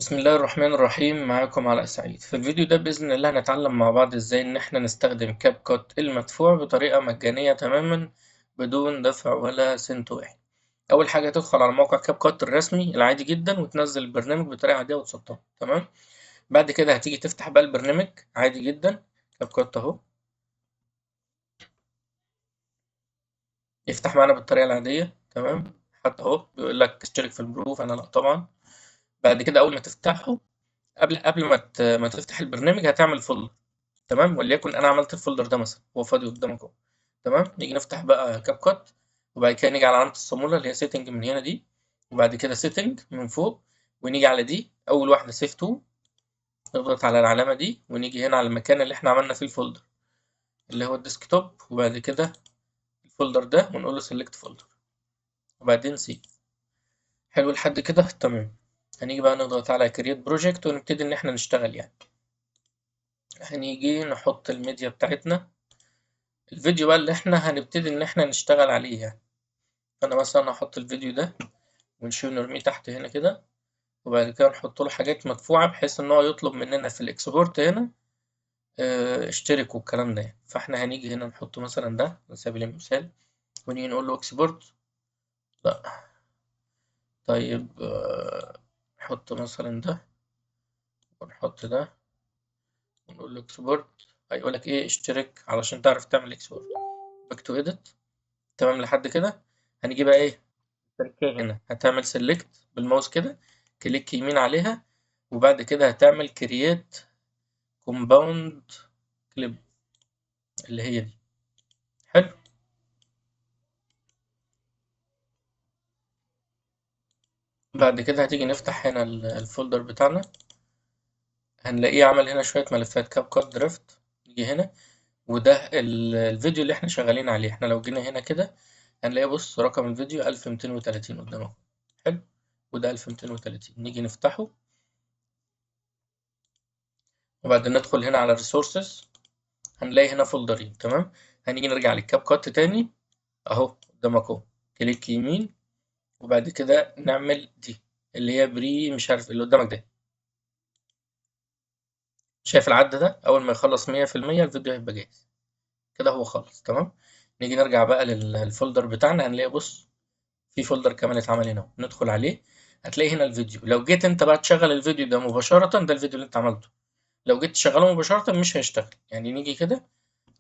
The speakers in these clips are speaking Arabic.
بسم الله الرحمن الرحيم. معاكم علاء سعيد. في الفيديو ده بإذن الله هنتعلم مع بعض ازاي ان احنا نستخدم كاب كات المدفوع بطريقة مجانية تماما بدون دفع ولا سنت واحد. اول حاجة تدخل على موقع كاب كات الرسمي العادي جدا وتنزل البرنامج بطريقة عادية وتسطبه تمام. بعد كده هتيجي تفتح بقى البرنامج عادي جدا. كاب كات اهو يفتح معانا بالطريقة العادية تمام. حتى اهو بيقول لك اشترك في البروف، انا لا طبعا. بعد كده اول ما تفتحه قبل ما تفتح البرنامج هتعمل فولدر تمام. وليكن انا عملت الفولدر ده مثلا هو فاضي قدامك اهو تمام. نيجي نفتح بقى كاب كات وبعد كده نيجي على علامة الصامولة اللي هي سيتنج من هنا دي، وبعد كده سيتنج من فوق، ونيجي على دي اول واحدة سيف تو، نضغط على العلامة دي ونيجي هنا على المكان اللي احنا عملنا فيه الفولدر اللي هو الديسكتوب، وبعد كده الفولدر ده ونقول له سيلكت فولدر وبعدين سيف. حلو لحد كده تمام. هنيجي بقى نضغط على كرييت بروجكت ونبتدي ان احنا نشتغل يعني. هنيجي نحط الميديا بتاعتنا، الفيديو بقى اللي احنا هنبتدي ان احنا نشتغل عليه يعني. فانا مثلا هحط الفيديو ده ونشيل نرميه تحت هنا كده، وبعد كده نحط له حاجات مدفوعة بحيث ان هو يطلب مننا في الاكسبورت هنا اشترك والكلام ده يعني. فاحنا هنيجي هنا نحط مثلا ده على سبيل المثال ونيجي نقول له اكسبورت. لا طيب نحط مثلا ده ونحط ده ونقول له اكسبورت. هيقول لك ايه اشترك علشان تعرف تعمل اكسبورت. باك تو اديت تمام لحد كده. هنيجي بقى ايه التركية هنا، هتعمل سيلكت بالماوس كده، كليك يمين عليها، وبعد كده هتعمل كرييت كومباوند كليب اللي هي دي. حلو. بعد كده هتيجي نفتح هنا الفولدر بتاعنا، هنلاقيه عمل هنا شوية ملفات كاب كات درافت. نيجي هنا وده الفيديو اللي احنا شغالين عليه. احنا لو جينا هنا كده هنلاقي بص رقم الفيديو 1230 قدامه. حلو. وده 1230 نيجي نفتحه وبعدين ندخل هنا على الريسورسز، هنلاقي هنا فولدرين تمام. هنيجي نرجع للكاب كات تاني اهو قدامك اهو، كليك يمين وبعد كده نعمل دي اللي هي بري مش عارف اللي قدامك ده. شايف العد ده اول ما يخلص 100% الفيديو هيبقى جاهز كده، هو خلص تمام. نيجي نرجع بقى للفولدر بتاعنا، هنلاقي بص في فولدر كمان اتعمل هنا، ندخل عليه هتلاقي هنا الفيديو. لو جيت انت بقى تشغل الفيديو ده مباشرة، ده الفيديو اللي انت عملته، لو جيت تشغله مباشرة مش هيشتغل يعني. نيجي كده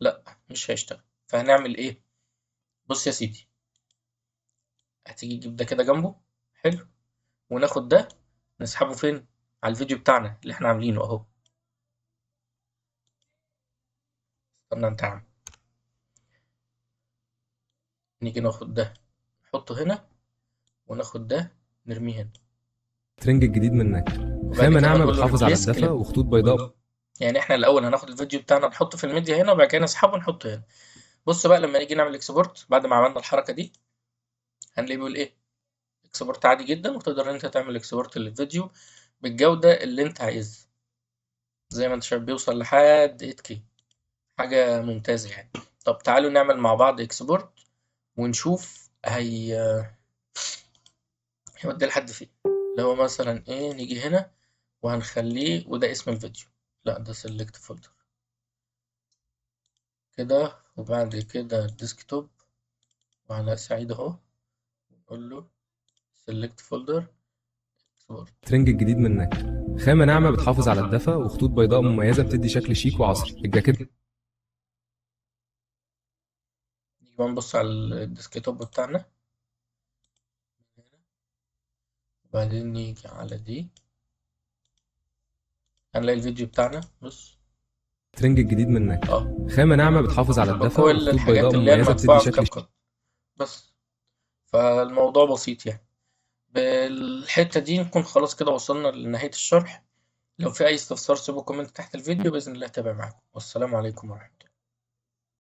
لا مش هيشتغل. فهنعمل ايه؟ بص يا سيدي، هتيجي تجيب ده كده جنبه. حلو. وناخد ده نسحبه فين؟ على الفيديو بتاعنا اللي احنا عاملينه اهو. استنى انت عم. نيجي ناخد ده نحطه هنا، وناخد ده نرميه هنا، ترنج الجديد منك. وبعد خامة كده ناعمة نقول له بتحافظ على ريبليس الدفء كليب. وخطوط بيضاء. يعني احنا الاول هناخد الفيديو بتاعنا نحطه في الميديا هنا، وبعد كده نسحبه ونحطه هنا. بص بقى لما نيجي نعمل اكسبورت بعد ما عملنا الحركة دي هنلاقيه بيقول ايه اكسبورت عادي جدا، وتقدر انت تعمل اكسبورت للفيديو بالجودة اللي انت عايزها. زي ما انت شايف بيوصل لحد 8K، حاجة ممتازة يعني. طب تعالوا نعمل مع بعض اكسبورت ونشوف هيودي لحد فين. اللي هو مثلا ايه، نيجي هنا وهنخليه وده اسم الفيديو. لا ده سيلكت فولدر كده، وبعد كده الديسكتوب وعلى سعيد اهو نقول له سيلكت فولدر اكسبورت. ترنج الجديد منك. خامة ناعمة بتحافظ على الدفء وخطوط بيضاء مميزة بتدي شكل شيك وعصري. الجاكيت نيجي بقى نبص على الديسكتوب بتاعنا، وبعدين نيجي على دي هنلاقي الفيديو بتاعنا بص. ترنج الجديد منك. اه خامة ناعمة بتحافظ على الدفء بكل وخطوط بيضاء الحاجات اللي هي مميزة بتدي المدفوعة في شكل كاب شيك. كات بس. فالموضوع بسيط يعني. بالحتة دي نكون خلاص كده وصلنا لنهاية الشرح. لو في أي استفسار سيبوا كومنت تحت الفيديو، بإذن الله أتابع معاكم. والسلام عليكم ورحمة الله.